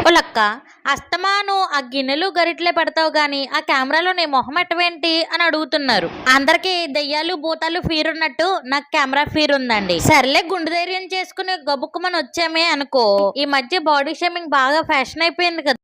ఓలక్క, అస్తమాను ఆ గిన్నెలు గరిట్లే పెడతావు గాని ఆ కెమెరాలో నీ మొహం ఎట్టవేంటి అని అడుగుతున్నారు. అందరికి దెయ్యాలు భూతాలు ఫీర్ ఉన్నట్టు నాకు కెమెరా ఫీర్ ఉందండి. సర్లే గుండె ధైర్యం చేసుకుని గబుక్కుమని వచ్చామే అనుకో. ఈ మధ్య బాడీ షేమింగ్ బాగా ఫ్యాషన్ అయిపోయింది కదా.